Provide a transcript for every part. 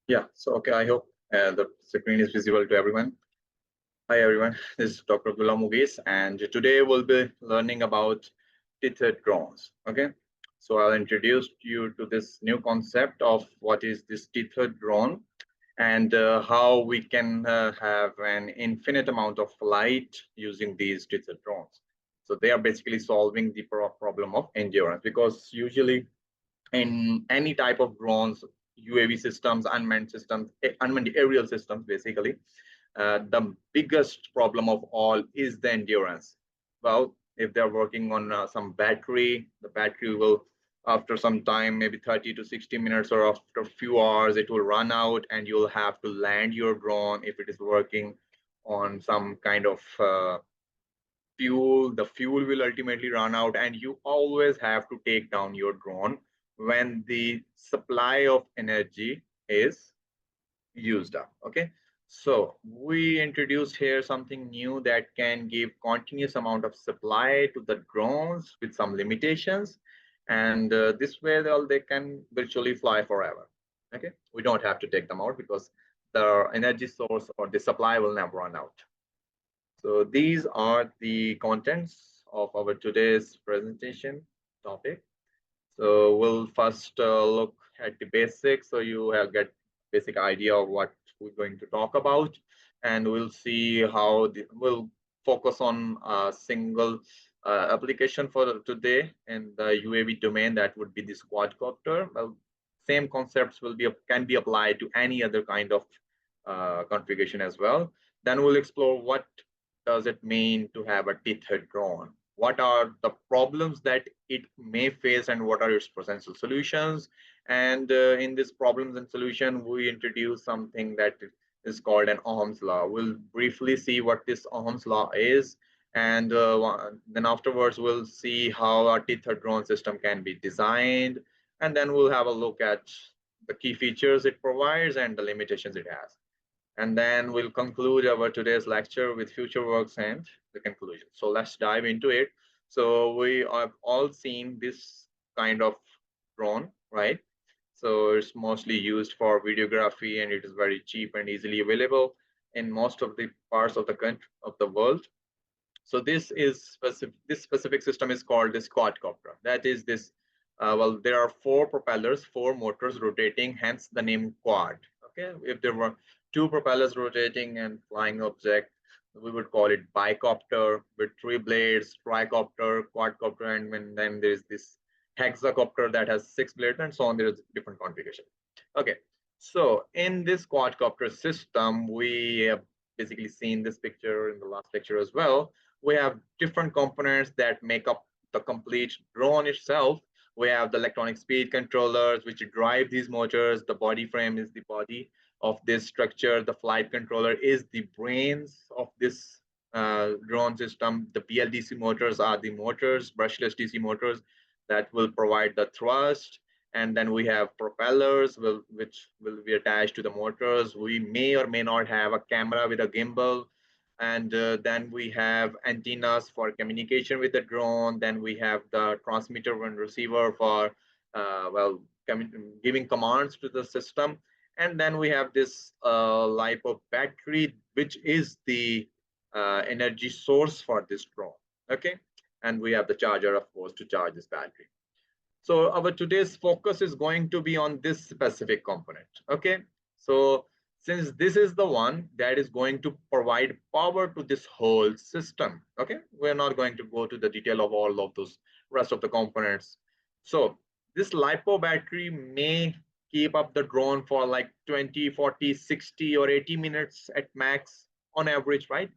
Yeah, so okay, I hope the screen is visible to everyone. Hi everyone, this is Dr. Abdullah M, and today we'll be learning about tethered drones. Okay, so I'll introduce you to this new concept of what is this tethered drone and how we can have an infinite amount of flight using these tethered drones. So they are basically solving the problem of endurance because usually in any type of drones, UAV systems, unmanned aerial systems, basically, the biggest problem of all is the endurance. Well, if they're working on some battery, the battery will, after some time, maybe 30 to 60 minutes or after a few hours, it will run out and you'll have to land your drone if it is working on some kind of fuel. The fuel will ultimately run out and you always have to take down your drone when the supply of energy is used up. Okay, so we introduced here something new that can give continuous amount of supply to the drones with some limitations, and this way they can virtually fly forever. Okay, we don't have to take them out because the energy source or the supply will never run out. So these are the contents of our today's presentation topic. So we'll first look at the basics so you have get basic idea of what we're going to talk about, and we'll see how we'll focus on a single application for today in the UAV domain. That would be this quadcopter. Well, same concepts will be can be applied to any other kind of configuration as well. Then we'll explore what does it mean to have a tethered drone. What are the problems that it may face and what are its potential solutions? And in this problems and solution, we introduce something that is called an Ohm's law. We'll briefly see what this Ohm's law is, and then afterwards we'll see how our tethered drone system can be designed, and then we'll have a look at the key features it provides and the limitations it has. And then we'll conclude our today's lecture with future works and the conclusion. So let's dive into it. So we have all seen this kind of drone, right? So it's mostly used for videography and it is very cheap and easily available in most of the parts of the country of the world. So this specific system is called this quadcopter. That is this. Well, there are four propellers, four motors rotating, hence the name quad. Okay, if there were two propellers rotating and flying object, we would call it bicopter with three blades, tricopter, quadcopter, and then there's this hexacopter that has six blades and so on. There's different configuration. Okay, so in this quadcopter system, we have basically seen this picture in the last lecture as well. We have different components that make up the complete drone itself. We have the electronic speed controllers, which drive these motors. The body frame is the body of this structure. The flight controller is the brains of this drone system. The BLDC motors are the motors, brushless DC motors that will provide the thrust. And then we have propellers, which will be attached to the motors. We may or may not have a camera with a gimbal, and then we have antennas for communication with the drone. Then we have the transmitter and receiver for well giving commands to the system. And then we have this lipo battery, which is the energy source for this drone. Okay, and we have the charger, of course, to charge this battery. So our today's focus is going to be on this specific component. Okay, so since this is the one that is going to provide power to this whole system, okay, we're not going to go to the detail of all of those rest of the components. So this lipo battery may keep up the drone for like 20, 40, 60 or 80 minutes at max on average, right?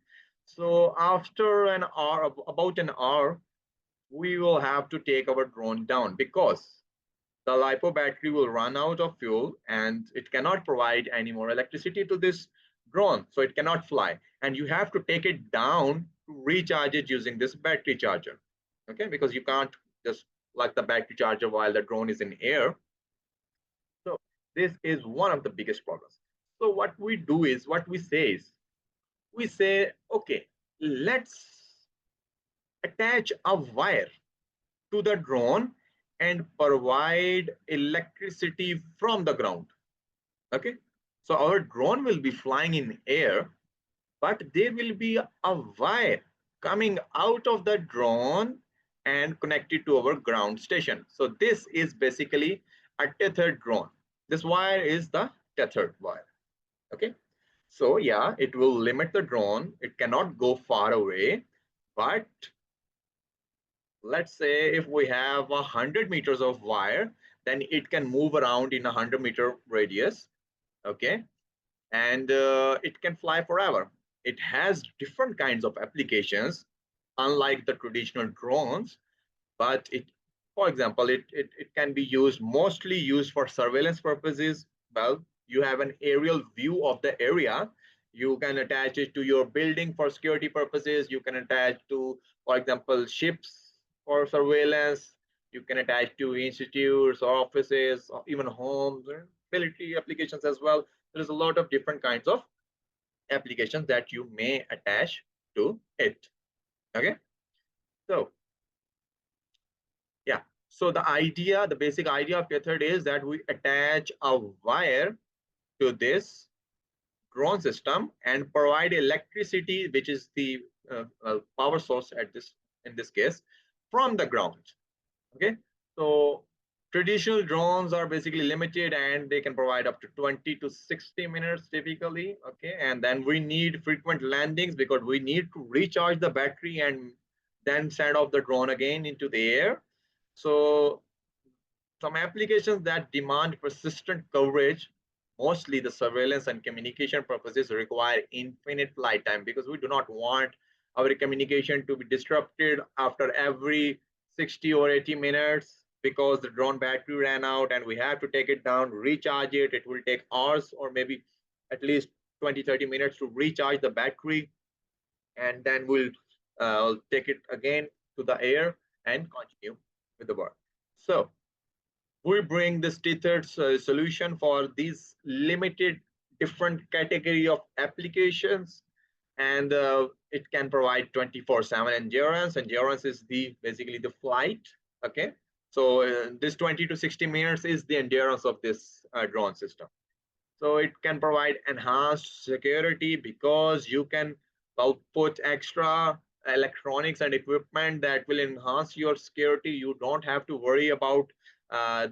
So after an hour, about an hour, we will have to take our drone down because the lipo battery will run out of fuel and it cannot provide any more electricity to this drone, so it cannot fly, and you have to take it down to recharge it using this battery charger. Okay, because you can't just plug the battery charger while the drone is in air. So this is one of the biggest problems. So what we do is, what we say is, we say, okay, let's attach a wire to the drone and provide electricity from the ground. Okay, So our drone will be flying in air, but there will be a wire coming out of the drone and connected to our ground station. So this is basically a tethered drone. This wire is the tethered wire. Okay. So yeah, it will limit the drone. It cannot go far away, but let's say if we have 100 meters of wire, then it can move around in 100-meter radius. Okay. And it can fly forever. It has different kinds of applications, unlike the traditional drones, but for example, it can be used, mostly used for surveillance purposes. Well, you have an aerial view of the area. You can attach it to your building for security purposes. You can attach to, for example, ships for surveillance. You can attach to institutes, offices, or even homes, and military applications as well. There's a lot of different kinds of applications that you may attach to it. Okay, so yeah. So the basic idea of Tethered is that we attach a wire to this drone system and provide electricity, which is the power source in this case, from the ground. Okay, so traditional drones are basically limited and they can provide up to 20 to 60 minutes typically. Okay, and then we need frequent landings because we need to recharge the battery and then send off the drone again into the air. So some applications that demand persistent coverage, mostly the surveillance and communication purposes, require infinite flight time because we do not want our communication to be disrupted after every 60 or 80 minutes because the drone battery ran out and we have to take it down, recharge it. It will take hours or maybe at least 20-30 minutes to recharge the battery, and then we'll take it again to the air and continue with the work. So we bring this tethered solution for these limited different category of applications, and it can provide 24/7 endurance. Endurance is the basically the flight. Okay, so this 20 to 60 minutes is the endurance of this drone system. So it can provide enhanced security because you can, well, put extra electronics and equipment that will enhance your security. You don't have to worry about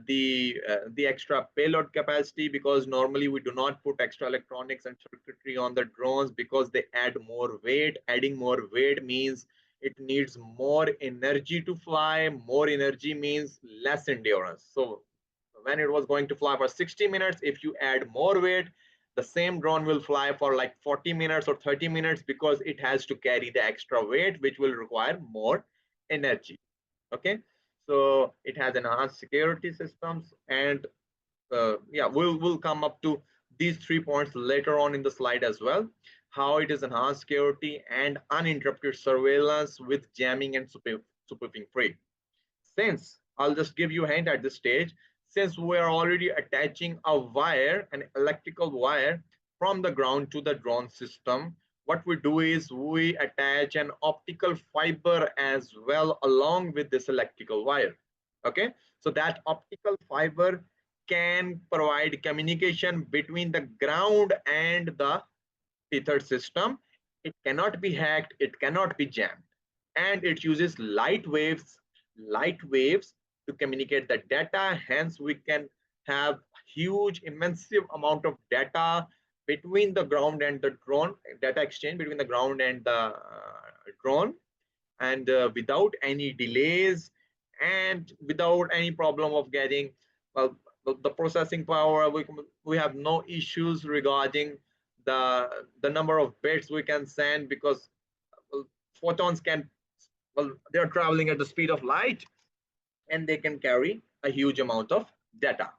the extra payload capacity because normally we do not put extra electronics and circuitry on the drones because they add more weight. Adding more weight means it needs more energy to fly. More energy means less endurance. So when it was going to fly for 60 minutes, if you add more weight, the same drone will fly for like 40 minutes or 30 minutes because it has to carry the extra weight, which will require more energy. Okay, so it has enhanced security systems, and yeah, we'll come up to these 3 points later on in the slide as well. How it is enhanced security and uninterrupted surveillance with jamming and spoofing free. Since I'll just give you a hint at this stage, since we are already attaching a wire, an electrical wire from the ground to the drone system, what we do is we attach an optical fiber as well along with this electrical wire. Okay, so that optical fiber can provide communication between the ground and the tethered system. It cannot be hacked, it cannot be jammed, and it uses light waves to communicate the data. Hence, we can have huge, immense amount of data between the ground and the drone, data exchange between the ground and the drone, and without any delays and without any problem of getting, well, the processing power. We have no issues regarding the number of bits we can send because, well, photons can, well, they're traveling at the speed of light and they can carry a huge amount of data.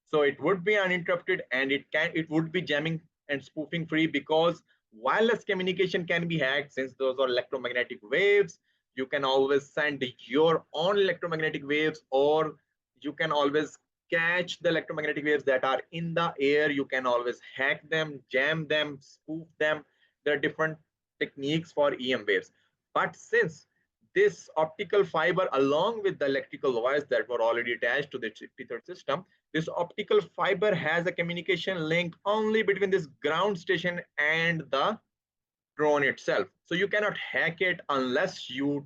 So it would be uninterrupted and it would be jamming and spoofing free because wireless communication can be hacked. Since those are electromagnetic waves, you can always send your own electromagnetic waves, or you can always catch the electromagnetic waves that are in the air. You can always hack them, jam them, spoof them. There are different techniques for EM waves. But since this optical fiber along with the electrical wires that were already attached to the tethered system This optical fiber has a communication link only between this ground station and the drone itself. So you cannot hack it unless you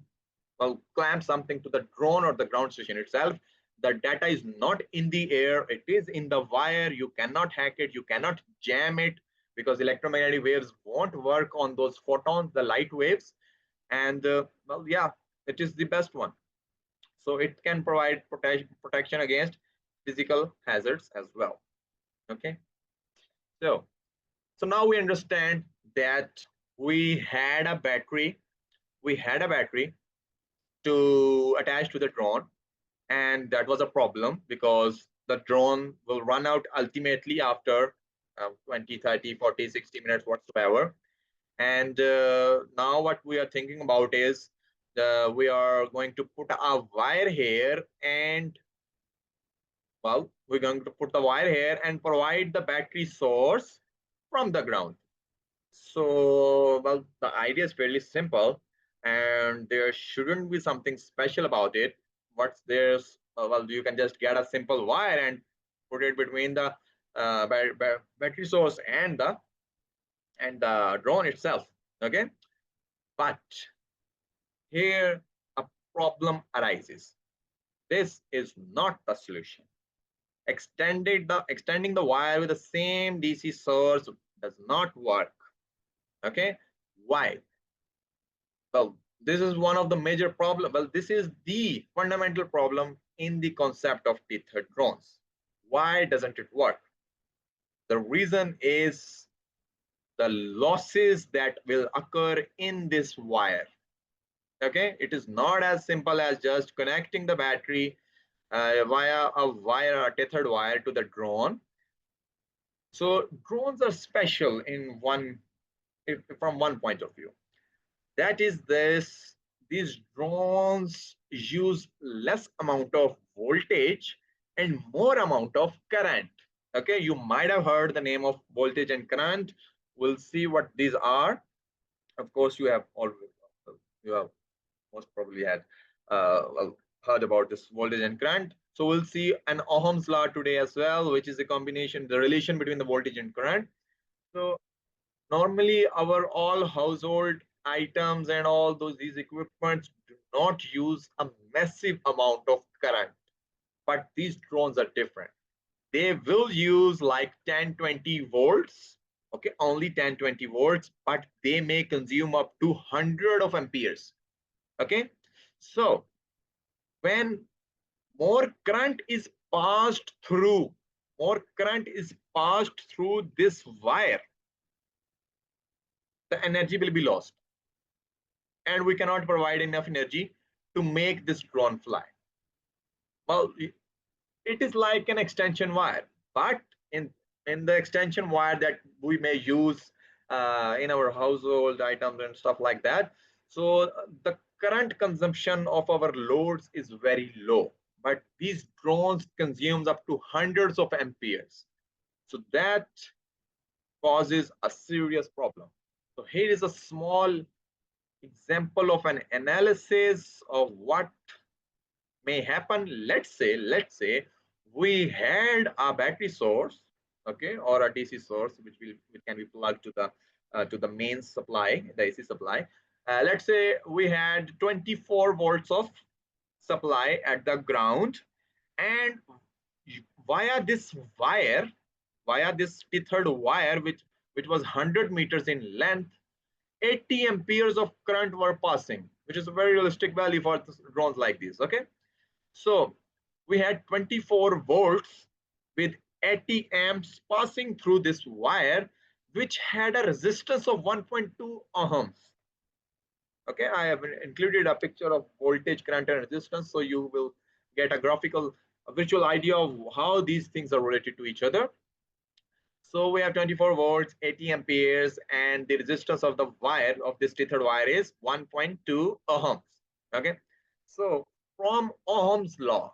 clamp something to the drone or the ground station itself. The data is not in the air, it is in the wire. You cannot hack it, you cannot jam it, because electromagnetic waves won't work on those photons, the light waves. And well, yeah, it is the best one. So it can provide protection against physical hazards as well. Okay, so now we understand that we had a battery, we had a battery to attach to the drone, and that was a problem because the drone will run out ultimately after 20, 30, 40, 60 minutes whatsoever. And now what we are thinking about is we are going to put a wire here, and well, we're going to put the wire here and provide the battery source from the ground. So, well, the idea is fairly simple, and there shouldn't be something special about it. What's there's well, you can just get a simple wire and put it between the battery source and the drone itself. Okay, but here a problem arises. This is not the solution. Extending the wire with the same DC source does not work. Okay, why? Well, this is one of the major problem. Well, this is the fundamental problem in the concept of tethered drones. Why doesn't it work? The reason is the losses that will occur in this wire. Okay, it is not as simple as just connecting the battery via a wire, a tethered wire to the drone. So drones are special in from one point of view. That is this, these drones use less amount of voltage and more amount of current. Okay, you might have heard the name of voltage and current. We'll see what these are. Of course, you have most probably had well, heard about this voltage and current. So we'll see an Ohm's law today as well, which is a combination, the relation between the voltage and current. So normally our all household items and all these equipments do not use a massive amount of current, but these drones are different. They will use like 10-20 volts, okay, only 10-20 volts, but they may consume up to 100 of amperes. Okay, so when more current is passed through, more current is passed through this wire, the energy will be lost, and we cannot provide enough energy to make this drone fly. Well, it is like an extension wire, but in the extension wire that we may use in our household items and stuff like that, so the current consumption of our loads is very low, but these drones consumes up to hundreds of amperes, so that causes a serious problem. So here is a small example of an analysis of what may happen. Let's say we had a battery source, okay, or a DC source which can be plugged to the main supply, the AC supply. Let's say we had 24 volts of supply at the ground, and via this wire, via this tethered wire, which was 100 meters in length, 80 amperes of current were passing, which is a very realistic value for drones like these. Okay, so we had 24 volts with 80 amps passing through this wire, which had a resistance of 1.2 ohms. Okay, I have included a picture of voltage, current, and resistance, so you will get a graphical, a visual idea of how these things are related to each other. So we have 24 volts, 80 amperes, and the resistance of the wire, of this tethered wire, is 1.2 ohms. Okay, so from Ohm's law,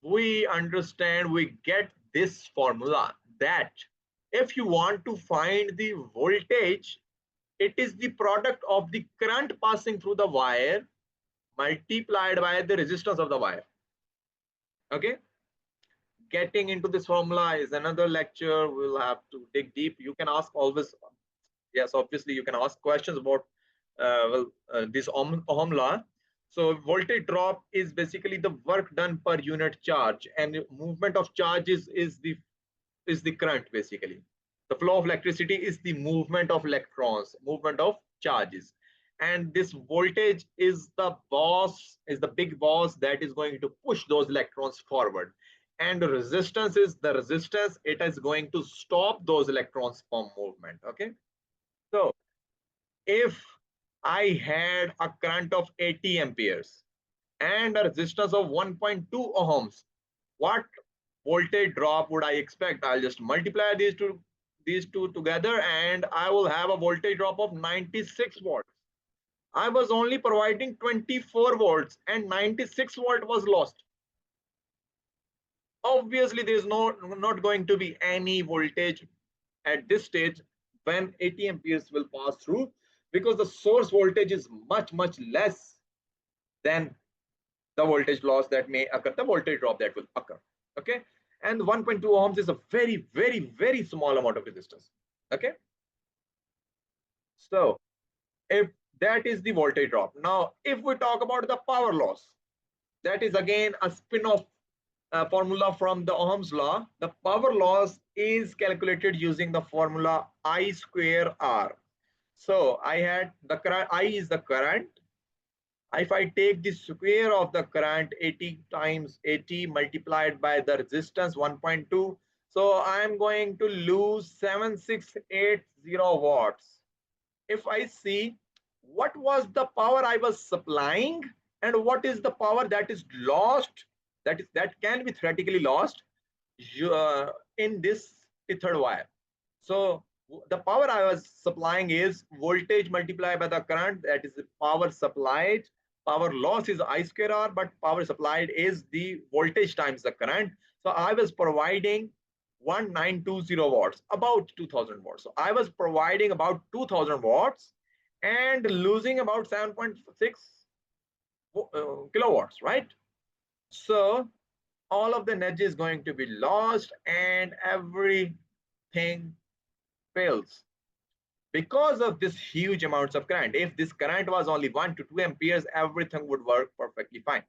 we understand, we get this formula that if you want to find the voltage, it is the product of the current passing through the wire multiplied by the resistance of the wire. Okay, getting into this formula is another lecture. We'll have to dig deep. You can ask always, yes, obviously you can ask questions about this Ohm law. So voltage drop is basically the work done per unit charge, and movement of charges is the current basically. The flow of electricity is the movement of electrons, movement of charges. And this voltage is the big boss that is going to push those electrons forward. And the resistance is the resistance, it is going to stop those electrons from movement. Okay. So if I had a current of 80 amperes and a resistance of 1.2 ohms, what voltage drop would I expect? I'll just multiply these two together and I will have a voltage drop of 96 volts. I was only providing 24 volts and 96 volt was lost. Obviously, there is not going to be any voltage at this stage when 80 amperes will pass through, because the source voltage is much less than the voltage loss that may occur, the voltage drop that will occur. Okay, and 1.2 ohms is a very small amount of resistance. Okay, so if that is the voltage drop, now if we talk about the power loss, that is again a spin-off formula from the Ohm's law. The power loss is calculated using the formula I square R. So I had the current, I is the current. If I take the square of the current, 80 times 80 multiplied by the resistance 1.2, so I'm going to lose 7680 watts. If I see what was the power I was supplying and what is the power that is lost, that can be theoretically lost in this tethered wire. So the power I was supplying is voltage multiplied by the current, that is the power supplied. Power loss is I square R, but power supplied is the voltage times the current. So I was providing 1920 watts, about 2000 watts. So I was providing about 2000 watts and losing about 7.6 kilowatts, right? So all of the energy is going to be lost and everything fails because of this huge amounts of current. If this current was only 1 to 2 amperes, everything would work perfectly fine.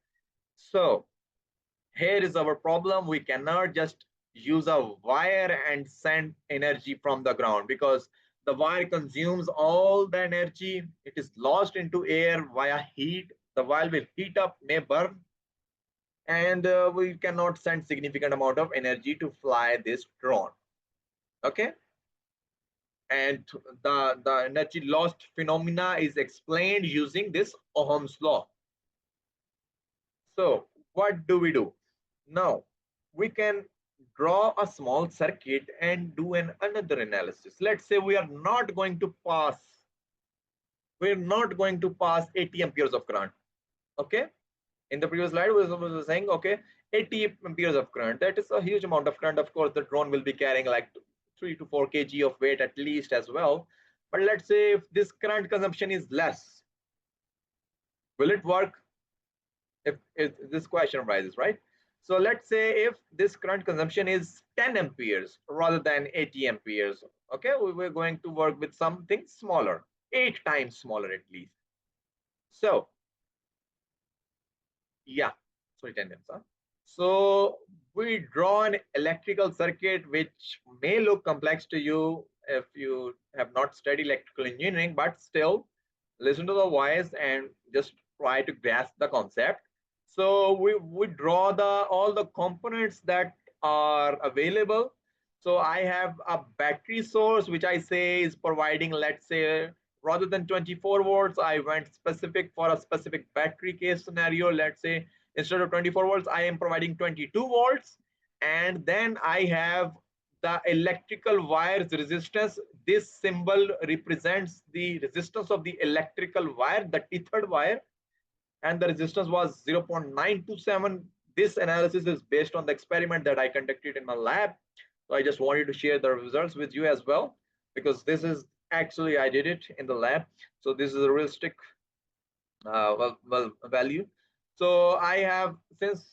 So here is our problem. We cannot just use a wire and send energy from the ground, because the wire consumes all the energy. It is lost into air via heat. The wire will heat up, may burn, and we cannot send significant amount of energy to fly this drone. Okay, and the energy lost phenomena is explained using this Ohm's law. So what do we do now? We can draw a small circuit and do another analysis. Let's say we're not going to pass 80 amperes of current. Okay, in the previous slide we were saying, okay, 80 amperes of current, that is a huge amount of current. Of course the drone will be carrying like 3 to 4 kg of weight at least as well. But let's say if this current consumption is less, will it work? If this question arises, right? So let's say if this current consumption is 10 amperes rather than 80 amperes, okay, we're going to work with something smaller, 8 times smaller at least. So yeah, sorry, 10 times, huh? So we draw an electrical circuit which may look complex to you if you have not studied electrical engineering, but still listen to the voice and just try to grasp the concept. So we draw all the components that are available. So I have a battery source which I say is providing, let's say, rather than 24 volts, I went specific for a specific battery case scenario. Let's say instead of 24 volts, I am providing 22 volts. And then I have the electrical wires resistance. This symbol represents the resistance of the electrical wire, the tethered wire, and the resistance was 0.927. This analysis is based on the experiment that I conducted in my lab. So I just wanted to share the results with you as well, because this is actually I did it in the lab. So this is a realistic value. So I have, since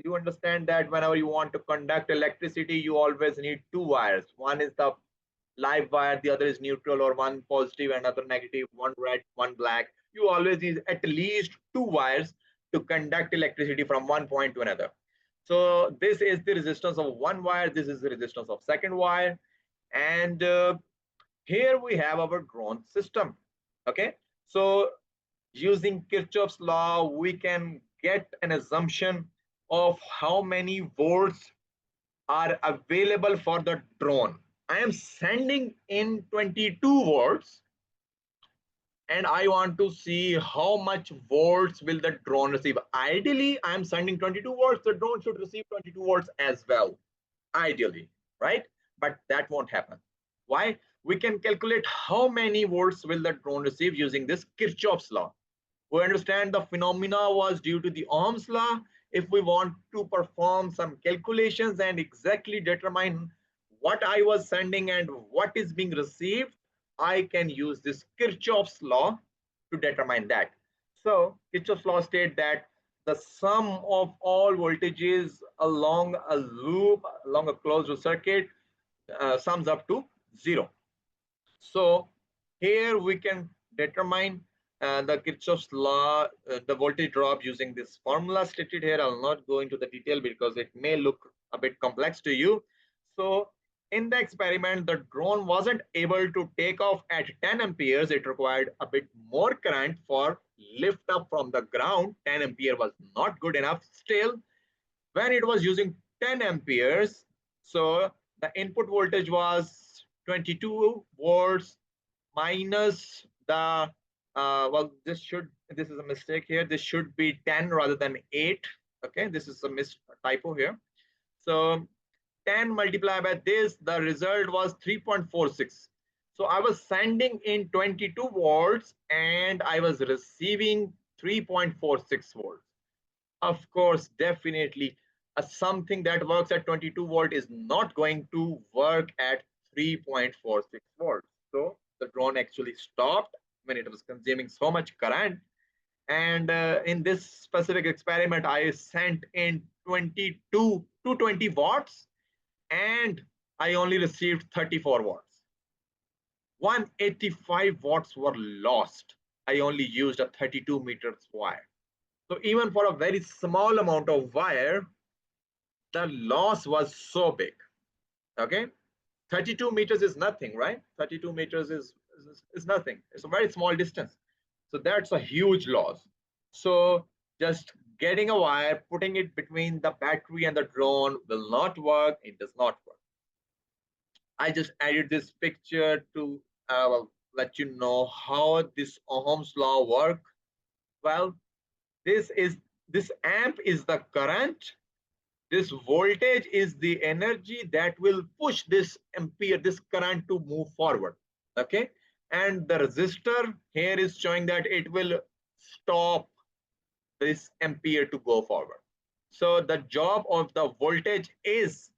You understand that whenever you want to conduct electricity, you always need two wires. One is the live wire, the other is neutral, or one positive and other negative, one red, one black. You always need at least two wires to conduct electricity from one point to another. So this is the resistance of one wire. This is the resistance of second wire. And here we have our drawn system. Okay. So using Kirchhoff's law, we can get an assumption of how many volts are available for the drone. I am sending in 22 volts and I want to see how much volts will the drone receive. Ideally, I am sending 22 volts, the drone should receive 22 volts as well, ideally, right? But that won't happen. Why? We can calculate how many volts will the drone receive using this Kirchhoff's law. We understand the phenomena was due to the Ohm's law. If we want to perform some calculations and exactly determine what I was sending and what is being received, I can use this Kirchhoff's law to determine that. So Kirchhoff's law states that the sum of all voltages along a loop, along a closed circuit, sums up to zero. So here we can determine the Kirchhoff's law, the voltage drop using this formula stated here. I'll not go into the detail because it may look a bit complex to you. So in the experiment, the drone wasn't able to take off at 10 amperes. It required a bit more current for lift up from the ground. 10 ampere was not good enough. Still, when it was using 10 amperes, so the input voltage was 22 volts minus the well, this is a mistake here, this should be 10 rather than 8. Okay, this is a typo here. So 10 multiplied by this, the result was 3.46. So I was sending in 22 volts and I was receiving 3.46 volts. Of course, definitely something that works at 22 volt is not going to work at 3.46 volts. So the drone actually stopped when it was consuming so much current. And in this specific experiment, I sent in 22 to 20 watts and I only received 34 watts. 185 watts were lost. I only used a 32 meters wire. So even for a very small amount of wire, the loss was so big. Okay, 32 meters is nothing, right? 32 meters is nothing. It's a very small distance. So that's a huge loss. So just getting a wire, putting it between the battery and the drone will not work. It does not work. I just added this picture to let you know how this Ohm's law work. Well, this amp is the current, this voltage is the energy that will push this ampere, this current to move forward. Okay, and the resistor here is showing that it will stop this ampere to go forward. So the job of the voltage is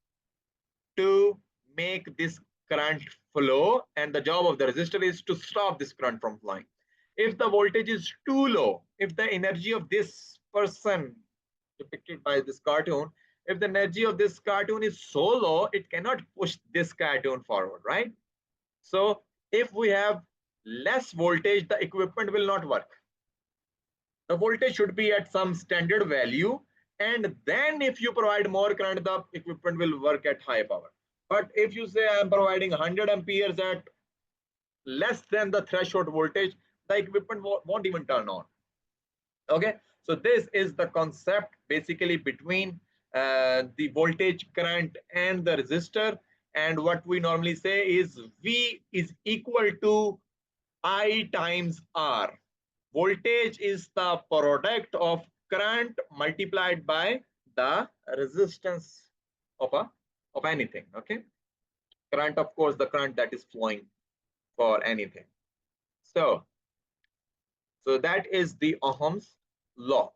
to make this current flow, and the job of the resistor is to stop this current from flowing. If the voltage is too low, if the energy of this person depicted by this cartoon, if the energy of this cartoon is so low, it cannot push this cartoon forward, right? So if we have less voltage, the equipment will not work. The voltage should be at some standard value, and then if you provide more current, the equipment will work at high power. But if you say I'm providing 100 amperes at less than the threshold voltage, the equipment won't even turn on. Okay, so this is the concept basically between the voltage, current, and the resistor. And what we normally say is V is equal to I times R. Voltage is the product of current multiplied by the resistance of anything. Okay, current, of course, the current that is flowing for anything. So that is the Ohm's law.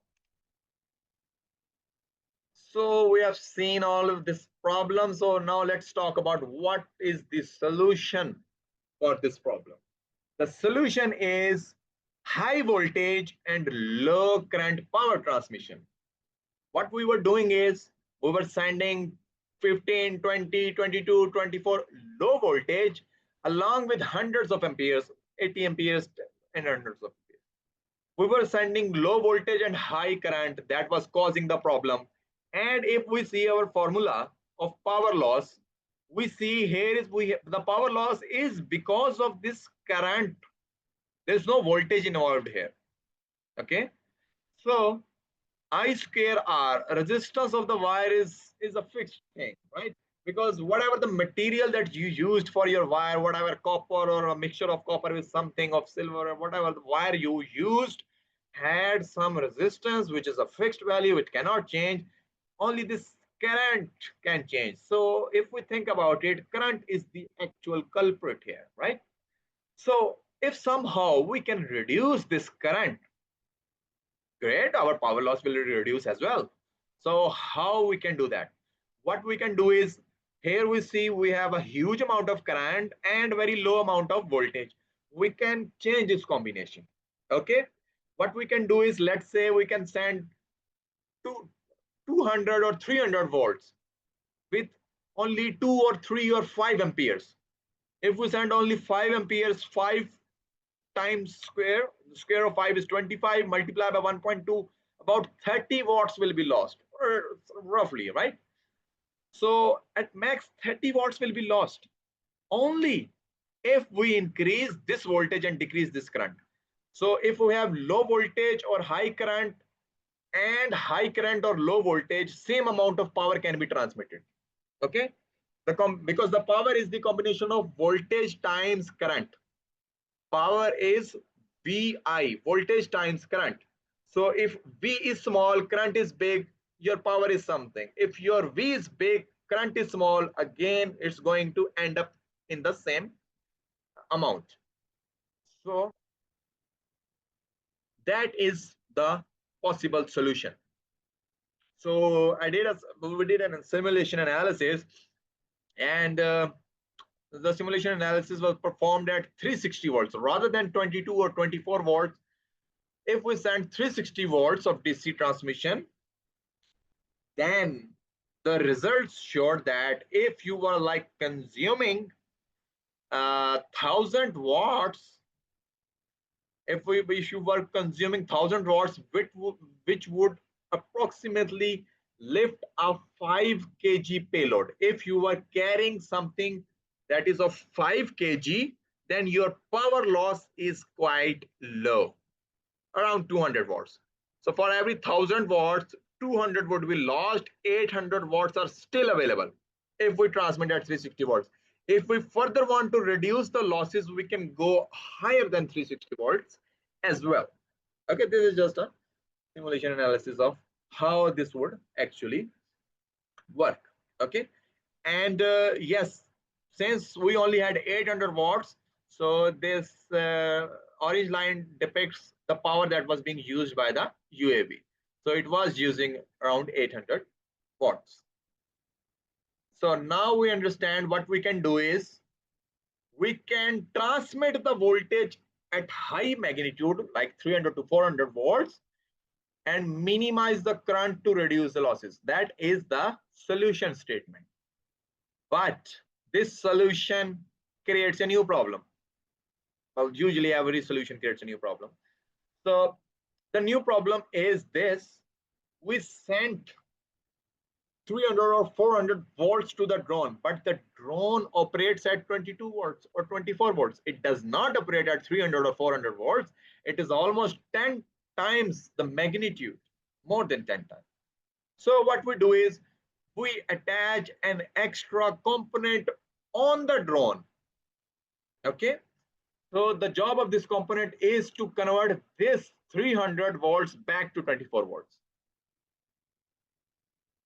So we have seen all of this problem. So now let's talk about what is the solution for this problem. The solution is high voltage and low current power transmission. What we were doing is we were sending 15, 20, 22, 24 low voltage along with hundreds of amperes, 80 amperes and hundreds of amperes. We were sending low voltage and high current that was causing the problem. And if we see our formula of power loss, we see here is the power loss is because of this current. There's no voltage involved here. Okay. So I square R, resistance of the wire is a fixed thing, right? Because whatever the material that you used for your wire, whatever copper or a mixture of copper with something of silver or whatever the wire you used had some resistance, which is a fixed value, it cannot change. Only this current can change. So if we think about it, current is the actual culprit here, right? So if somehow we can reduce this current, great, our power loss will reduce as well. So how we can do that? What we can do is, here we see we have a huge amount of current and very low amount of voltage. We can change this combination. Okay. What we can do is, let's say we can send 200 or 300 volts with only 2 or 3 or 5 amperes. If we send only 5 amperes, 5 times square of 5 is 25, multiplied by 1.2, about 30 watts will be lost, or roughly, right? So at max 30 watts will be lost only if we increase this voltage and decrease this current. So if we have low voltage or high current, and high current or low voltage, same amount of power can be transmitted. Okay. Because the power is the combination of voltage times current. Power is VI, voltage times current. So if V is small, current is big, your power is something. If your V is big, current is small, again, it's going to end up in the same amount. So that is the possible solution. So we did a simulation analysis, and the simulation analysis was performed at 360 volts rather than 22 or 24 volts. If we send 360 volts of DC transmission, then the results showed that if you were like consuming 1,000 watts, if you were consuming 1,000 watts, which would approximately lift a 5 kg payload. If you were carrying something that is of 5 kg, then your power loss is quite low, around 200 watts. So for every 1,000 watts, 200 would be lost, 800 watts are still available if we transmit at 360 watts. If we further want to reduce the losses, we can go higher than 360 volts as well. Okay, this is just a simulation analysis of how this would actually work. Okay, and yes, since we only had 800 watts, so this orange line depicts the power that was being used by the UAV. So it was using around 800 watts. So now we understand what we can do is we can transmit the voltage at high magnitude like 300 to 400 volts and minimize the current to reduce the losses. That is the solution statement. But this solution creates a new problem. Well, usually every solution creates a new problem. So the new problem is this: we sent 300 or 400 volts to the drone, but the drone operates at 22 volts or 24 volts. It does not operate at 300 or 400 volts. It is almost 10 times the magnitude, more than 10 times. So what we do is we attach an extra component on the drone. Okay. So the job of this component is to convert this 300 volts back to 24 volts.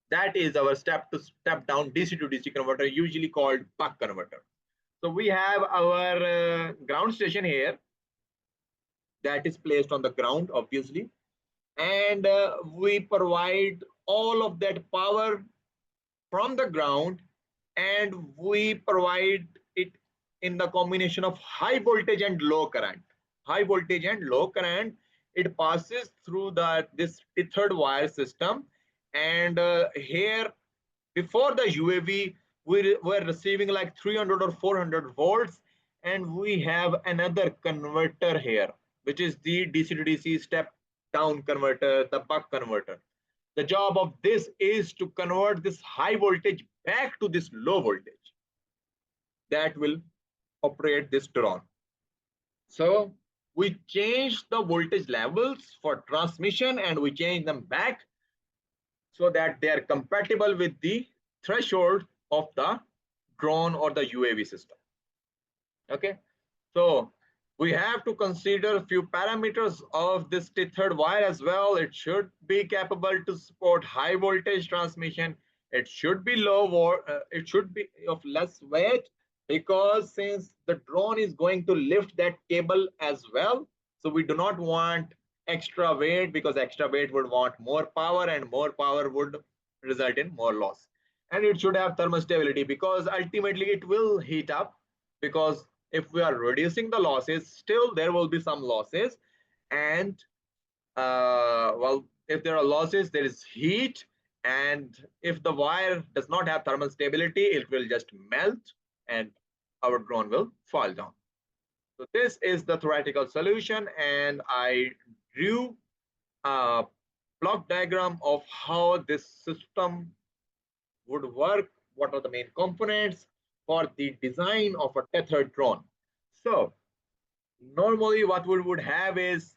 That is our step to step down DC to DC converter, usually called buck converter. So we have our ground station here that is placed on the ground, obviously, and we provide all of that power from the ground, and we provide it in the combination of high voltage and low current. High voltage and low current, it passes through this tethered wire system, And here, before the UAV, we were receiving like 300 or 400 volts, and we have another converter here, which is the DC to DC step down converter, the buck converter. The job of this is to convert this high voltage back to this low voltage that will operate this drone. So we change the voltage levels for transmission and we change them back so that they are compatible with the threshold of the drone or the UAV system. Okay, so we have to consider a few parameters of this tethered wire as well. It should be capable to support high voltage transmission. It should be it should be of less weight, because since the drone is going to lift that cable as well, so we do not want extra weight, because extra weight would want more power and more power would result in more loss. And it should have thermal stability, because ultimately it will heat up, because if we are reducing the losses, still there will be some losses. And well, if there are losses, there is heat. And if the wire does not have thermal stability, it will just melt and our drone will fall down. So this is the theoretical solution. And I drew a block diagram of how this system would work, what are the main components for the design of a tethered drone. So normally what we would have is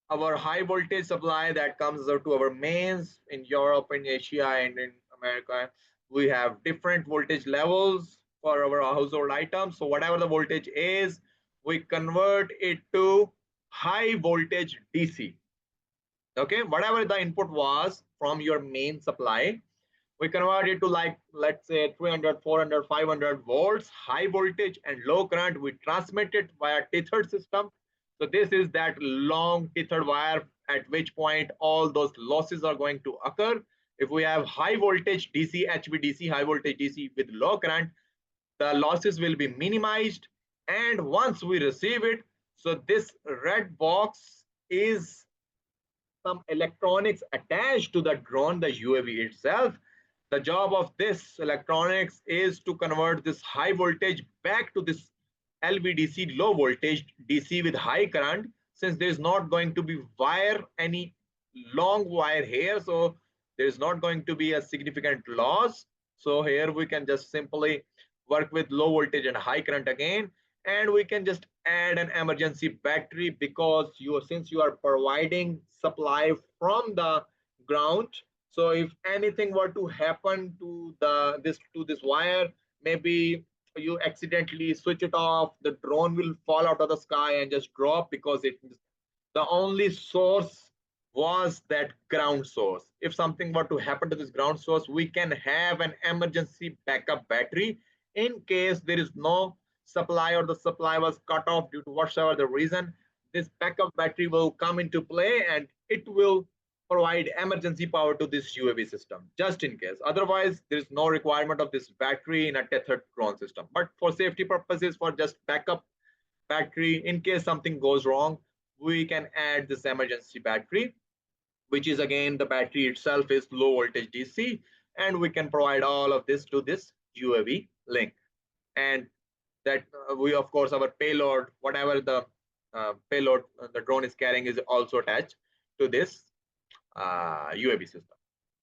our high voltage supply that comes out to our mains in Europe, in Asia, and in America. We have different voltage levels for our household items. So whatever the voltage is, we convert it to high voltage DC. Okay, whatever the input was from your main supply, we convert it to, like, let's say 300, 400, 500 volts high voltage and low current. We transmit it via tethered system. So this is that long tethered wire at which point all those losses are going to occur. If we have high voltage DC, HVDC, high voltage DC with low current, the losses will be minimized. And once we receive it, so this red box is some electronics attached to the drone, the UAV itself. The job of this electronics is to convert this high voltage back to this LVDC, low voltage DC with high current. Since there is not going to be any long wire here, so there is not going to be a significant loss. So here we can just simply work with low voltage and high current again, and we can just add an emergency battery, because since you are providing supply from the ground, so if anything were to happen to this wire, maybe you accidentally switch it off, the drone will fall out of the sky and just drop, because the only source was that ground source. If something were to happen to this ground source, we can have an emergency backup battery in case there is no supply or the supply was cut off due to whatever the reason. This backup battery will come into play and it will provide emergency power to this UAV system, just in case. Otherwise, there is no requirement of this battery in a tethered drone system. But for safety purposes, for just backup battery, in case something goes wrong, we can add this emergency battery, which is again, the battery itself is low voltage DC, and we can provide all of this to this UAV link. And that we, of course, our payload, whatever the payload the drone is carrying, is also attached to this UAV system.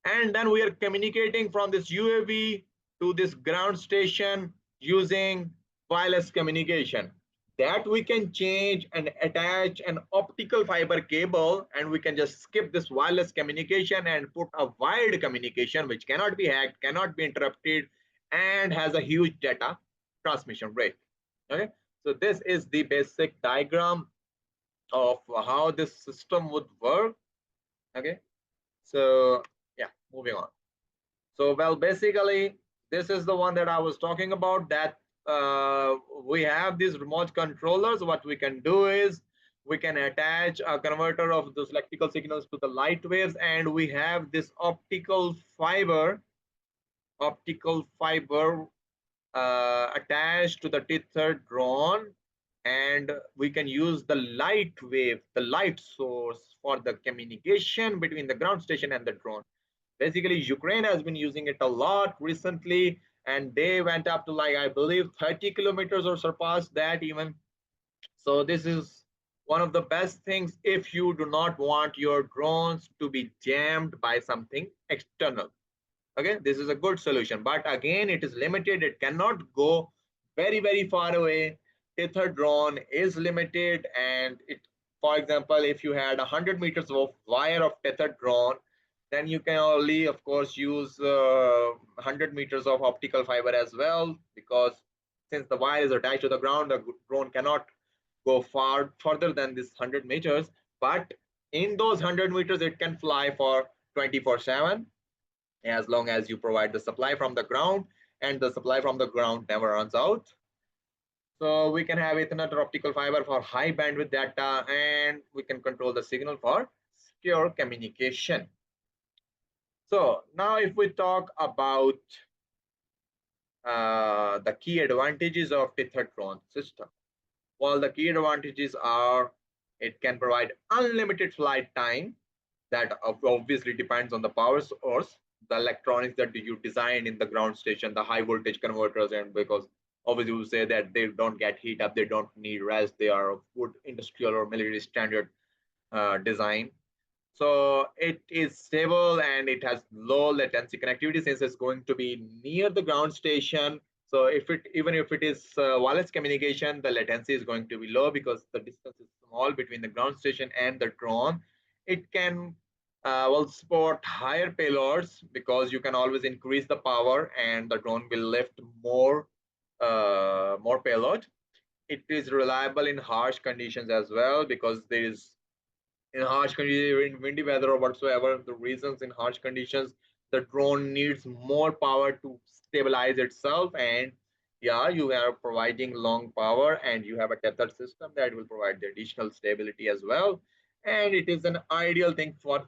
And then we are communicating from this UAV to this ground station using wireless communication. That we can change and attach an optical fiber cable, and we can just skip this wireless communication and put a wired communication which cannot be hacked, cannot be interrupted, and has a huge data transmission rate. Okay, so this is the basic diagram of how this system would work. Okay, so yeah, moving on. So, well, basically, this is the one that I was talking about, that we have these remote controllers. What we can do is we can attach a converter of those electrical signals to the light waves, and we have this optical fiber attached to the tethered drone, and we can use the light wave, the light source, for the communication between the ground station and the drone. Basically, Ukraine has been using it a lot recently, and they went up to like I believe 30 kilometers or surpassed that even. So this is one of the best things if you do not want your drones to be jammed by something external. Okay, this is a good solution, but again, it is limited. It cannot go very far away. Tether drone is limited, and it, for example, if you had 100 meters of wire of tethered drone, then you can only, of course, use 100 meters of optical fiber as well, because since the wire is attached to the ground, the drone cannot go far further than this 100 meters. But in those 100 meters, it can fly for 24/7 as long as you provide the supply from the ground, and the supply from the ground never runs out. So we can have Ethernet or optical fiber for high bandwidth data, and we can control the signal for secure communication. So now if we talk about the key advantages of Tethered drone system. Well, the key advantages are it can provide unlimited flight time. That obviously depends on the power source, the electronics that you design in the ground station, the high voltage converters, and because obviously you say that they don't get heat up, they don't need rest, they are good industrial or military standard design. So it is stable and it has low latency connectivity since it's going to be near the ground station. So if it, even if it is wireless communication, the latency is going to be low because the distance is small between the ground station and the drone. It can well support higher payloads because you can always increase the power and the drone will lift more payload. It is reliable in harsh conditions as well because there is in harsh conditions, in windy weather or whatsoever, the reasons in harsh conditions, the drone needs more power to stabilize itself. And yeah, you are providing long power and you have a tether system that will provide the additional stability as well. And it is an ideal thing for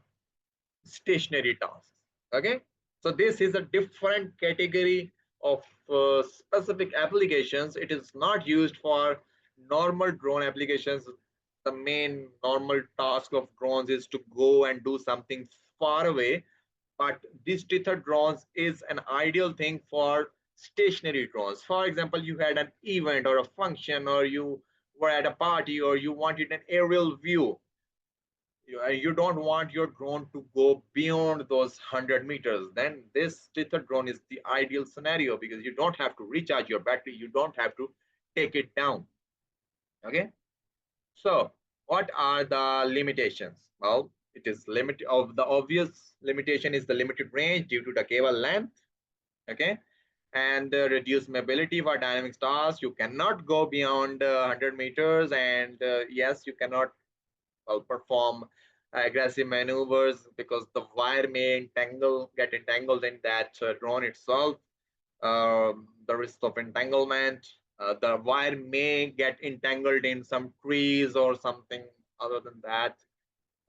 stationary tasks. Okay, so this is a different category of specific applications. It is not used for normal drone applications. The main normal task of drones is to go and do something far away, but this tethered drones is an ideal thing for stationary drones. For example, you had an event or a function, or you were at a party, or you wanted an aerial view. You don't want your drone to go beyond those 100 meters, then this tether drone is the ideal scenario because you don't have to recharge your battery, you don't have to take it down. Okay, so what are the limitations? Well, it is limit of the obvious limitation is the limited range due to the cable length. Okay, and reduced mobility for dynamic stars. You cannot go beyond 100 meters, and yes, you cannot perform aggressive maneuvers because the wire may get entangled in that drone itself. The risk of entanglement, the wire may get entangled in some trees or something other than that.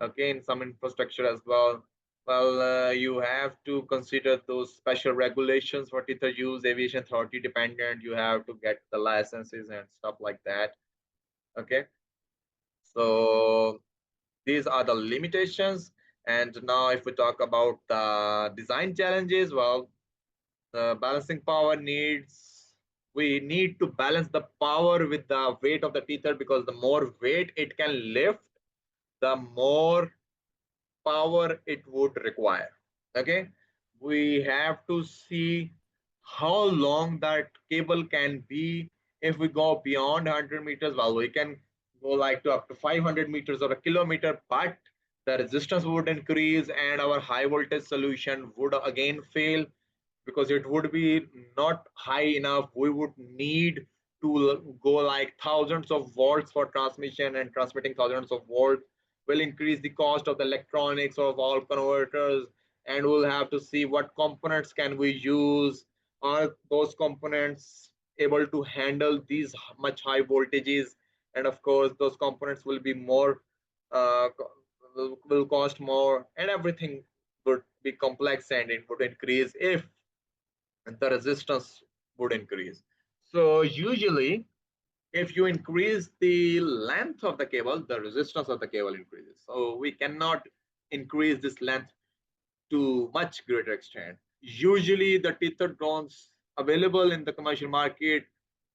Okay, in some infrastructure as well. Well, you have to consider those special regulations for tether use, aviation authority dependent. You have to get the licenses and stuff like that. Okay, so these are the limitations. And now if we talk about the design challenges, well, the balancing power needs, we need to balance the power with the weight of the tether because the more weight it can lift, the more power it would require. Okay, we have to see how long that cable can be. If we go beyond 100 meters, well, we can go like to up to 500 meters or a kilometer, but the resistance would increase and our high voltage solution would again fail because it would be not high enough. We would need to go like thousands of volts for transmission, and transmitting thousands of volts will increase the cost of the electronics of all converters. And we'll have to see what components can we use. Are those components able to handle these much high voltages? And of course, those components will be more, uh, will cost more, and everything would be complex and it would increase if the resistance would increase. So usually, if you increase the length of the cable, the resistance of the cable increases. So we cannot increase this length to much greater extent. Usually, the tethered drones available in the commercial market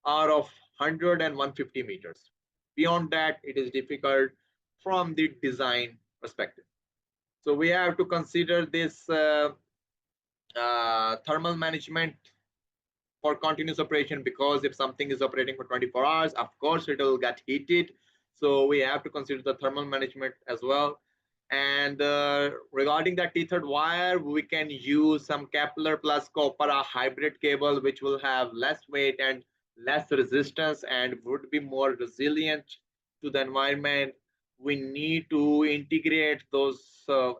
are of 100 and 150 meters. Beyond that, it is difficult from the design perspective. So we have to consider this thermal management for continuous operation, because if something is operating for 24 hours, of course it will get heated. So we have to consider the thermal management as well. And regarding that tethered wire, we can use some Kepler plus copper, a hybrid cable, which will have less weight and less resistance and would be more resilient to the environment. We need to integrate those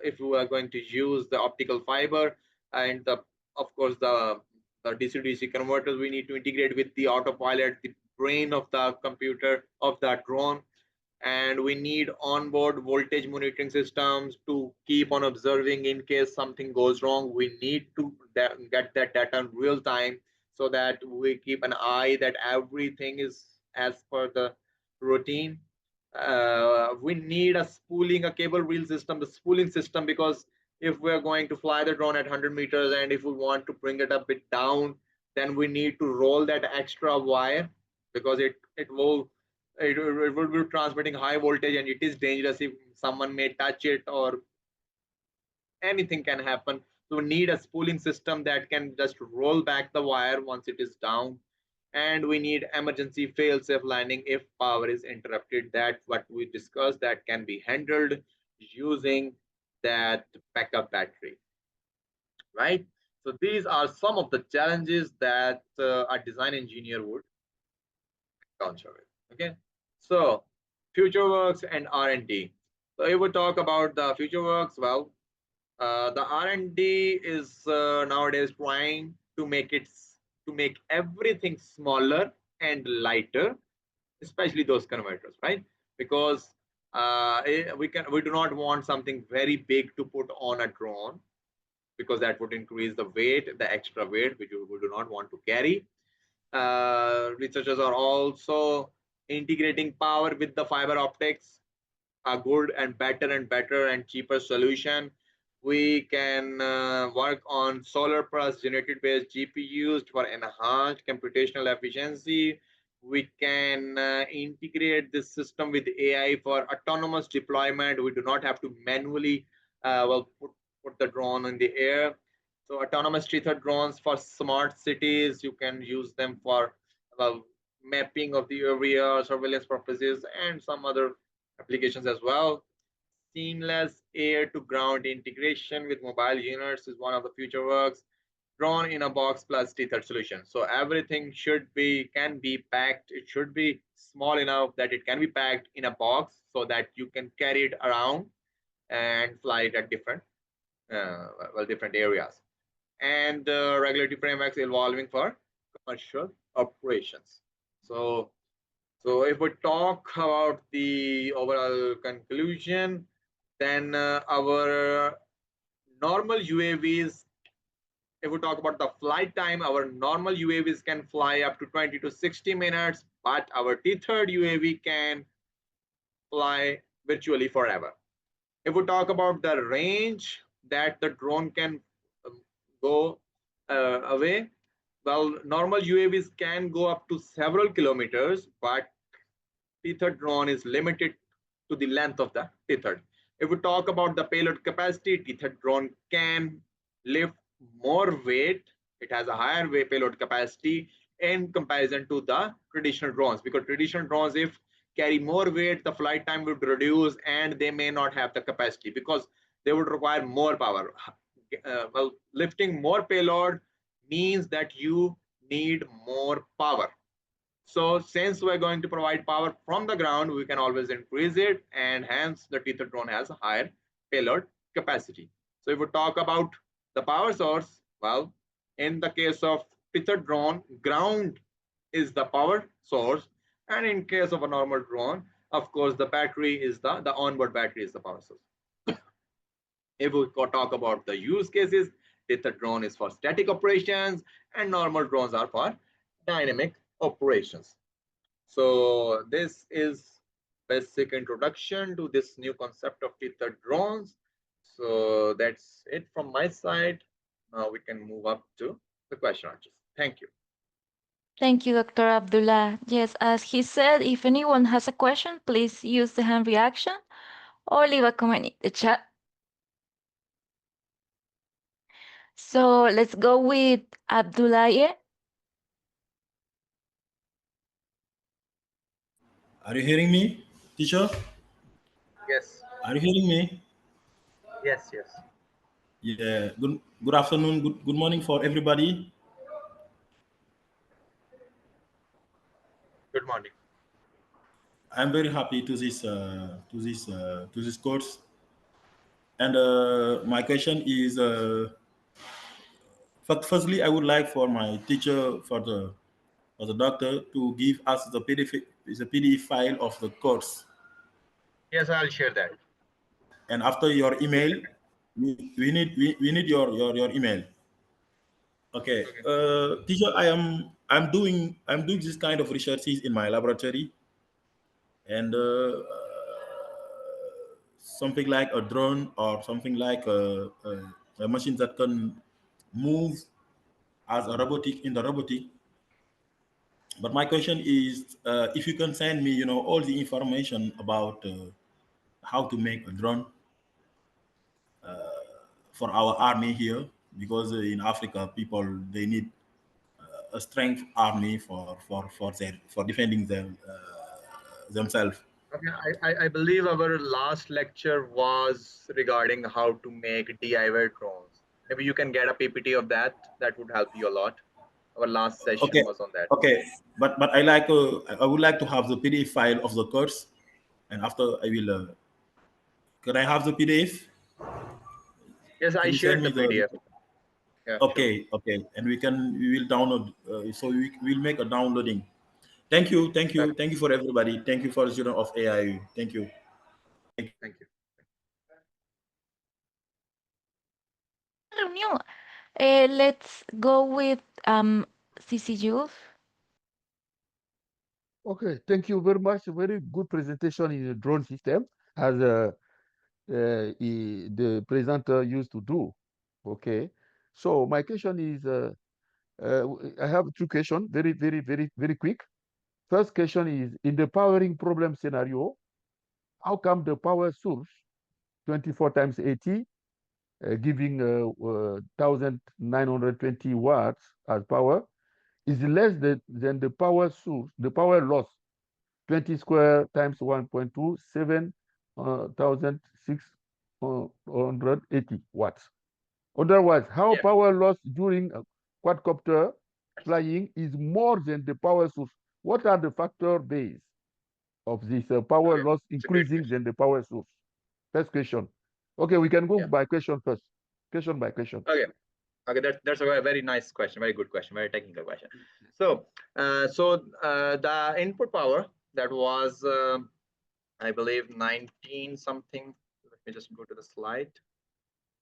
if we are going to use the optical fiber, and of course the DC-DC converters we need to integrate with the autopilot, the brain of the computer of the drone. And we need onboard voltage monitoring systems to keep on observing in case something goes wrong. We need to get that data in real time, so that we keep an eye that everything is as per the routine. We need a cable reel system, the spooling system, because if we're going to fly the drone at 100 meters and if we want to bring it a bit down, then we need to roll that extra wire, because it will be transmitting high voltage and it is dangerous if someone may touch it or anything can happen. So we need a spooling system that can just roll back the wire once it is down. And we need emergency fail-safe landing if power is interrupted. That's what we discussed, that can be handled using that backup battery, right? So these are some of the challenges that a design engineer would encounter. Okay, so future works and R&D. So if we talk about the future works, well, the R&D is nowadays trying to make everything smaller and lighter, especially those converters, right? Because we do not want something very big to put on a drone, because that would increase the weight, the extra weight which we do not want to carry. Researchers are also integrating power with the fiber optics, a good and better and cheaper solution. We can work on solar plus generated based GPUs for enhanced computational efficiency. We can integrate this system with AI for autonomous deployment. We do not have to manually put the drone in the air. So autonomous tethered drones for smart cities, you can use them for mapping of the area, surveillance purposes, and some other applications as well. Seamless air to ground integration with mobile units is one of the future works. Drone in a box plus tethered solution. So everything can be packed. It should be small enough that it can be packed in a box so that you can carry it around and fly it at different areas. And regulatory frameworks evolving for commercial operations. So if we talk about the overall conclusion, then our normal UAVs, if we talk about the flight time, our normal UAVs can fly up to 20 to 60 minutes, but our tethered UAV can fly virtually forever. If we talk about the range that the drone can go away, well, normal UAVs can go up to several kilometers, but tethered drone is limited to the length of the tethered. If we talk about the payload capacity, tethered drone can lift more weight. It has a higher payload capacity in comparison to the traditional drones, because traditional drones, if carry more weight, the flight time would reduce and they may not have the capacity because they would require more power. Well, lifting more payload means that you need more power. So since we're going to provide power from the ground, we can always increase it, and hence the tethered drone has a higher payload capacity. So if we talk about the power source, well, in the case of tethered drone, ground is the power source, and in case of a normal drone, of course, the battery is the onboard battery is the power source. If we talk about the use cases, tethered drone is for static operations and normal drones are for dynamic operations. So this is basic introduction to this new concept of tethered drones. So that's it from my side. Now we can move up to the question answers. Thank you. Thank you, Dr. Abdullah. Yes, as he said, if anyone has a question, please use the hand reaction or leave a comment in the chat. So let's go with Abdullah. Are you hearing me, teacher? Yes, Are you hearing me? yes, yes. Yeah. Good afternoon. Good morning for everybody. Good morning. I'm very happy to this course. And my question is, firstly, I would like for my teacher for the doctor to give us the PDF file of the course. Yes, I'll share that. And after your email, we need your email. Okay, Okay. teacher, I'm doing this kind of researches in my laboratory, and something like a drone or something like a machine that can move as a robotic in the robotic. But my question is, if you can send me, all the information about how to make a drone for our army here, because in Africa, people they need a strength army for defending themselves. Okay, I believe our last lecture was regarding how to make DIY drones. Maybe you can get a PPT of that. That would help you a lot. Our last session Okay, was on that. okay, but I would like to have the PDF file of the course, and after I will. Can I have the PDF? Yes, I Can you send shared the me PDF. Yeah, sure. Okay, okay, and we will download. So we will make a downloading. Thank you, That, thank you for everybody. Thank you for the student of AI. Thank you. thank you. Hello, new. Let's go with CC Jules. Okay, thank you very much. Very good presentation in the drone system, as the presenter used to do. Okay, so my question is, I have two questions, very quick. First question is, in the powering problem scenario, how come the power source 24 times 80, giving 1920 watts as power, is less than the power source, the power loss 20 square times 1.2, 7,680 watts. Otherwise, how Yeah. power loss during a quadcopter flying is more than the power source? What are the factor base of this power Okay. loss It's a great increasing question. than the power source? First question. Okay, we can go Yeah. by question first. Question by question. Okay. Okay. That's a very nice question. Very good question. Very technical question. So the input power that was, I believe, 19 something. Let me just go to the slide.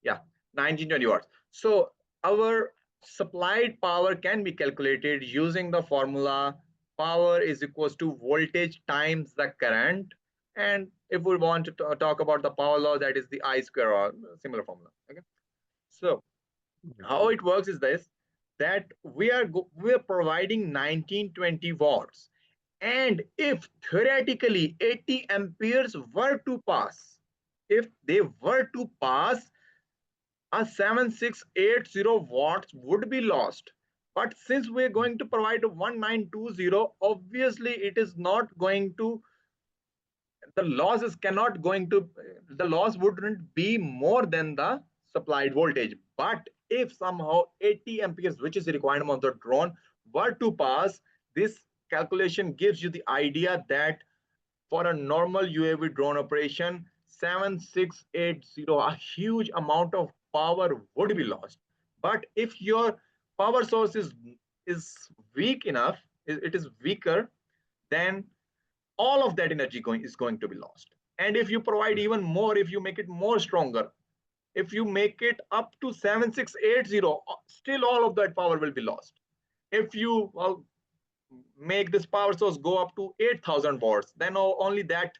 Yeah, 1920 watts. So our supplied power can be calculated using the formula power is equals to voltage times the current. And if we want to talk about the power law, that is the I square or similar formula. Okay. So how it works is this, that we are providing 1920 watts. And if theoretically 80 amperes were to pass, if they were to pass, a 7680 watts would be lost. But since we're going to provide a 1920, obviously it is not going to, the loss is cannot going to, the loss wouldn't be more than the supplied voltage. But if somehow 80 amperes, which is the requirement of the drone, were to pass, this calculation gives you the idea that for a normal UAV drone operation, 7680, a huge amount of power would be lost. But if your power source is weak enough, it is weaker, then all of that energy is going to be lost. And if you provide even more, if you make it more stronger, if you make it up to 7680, still all of that power will be lost. If you make this power source go up to 8000 watts, then only that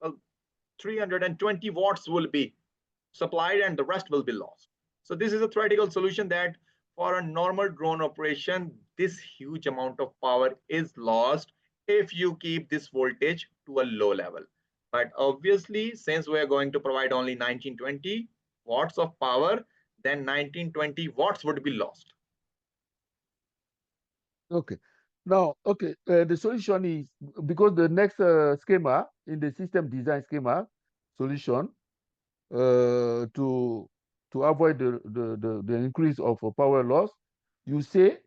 uh, 320 watts will be supplied and the rest will be lost. So this is a theoretical solution that for a normal drone operation, this huge amount of power is lost if you keep this voltage to a low level. But obviously, since we are going to provide only 1920 watts of power, then 1920 watts would be lost. Okay. Now, okay, the solution is because the next schema in the system design schema solution to avoid the increase of power loss, you say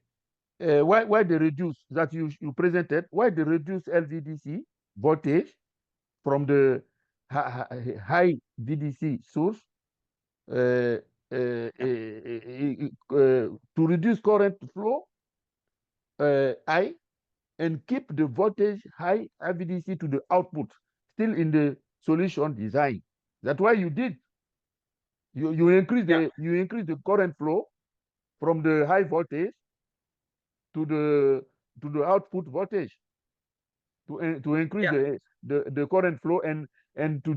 why they reduce that you presented, why they reduce LVDC voltage from the high VDC source uh, to reduce current flow I and keep the voltage high VDC to the output still in the solution design. That's why you did. You increase the current flow from the high voltage to the output voltage to increase the current flow and to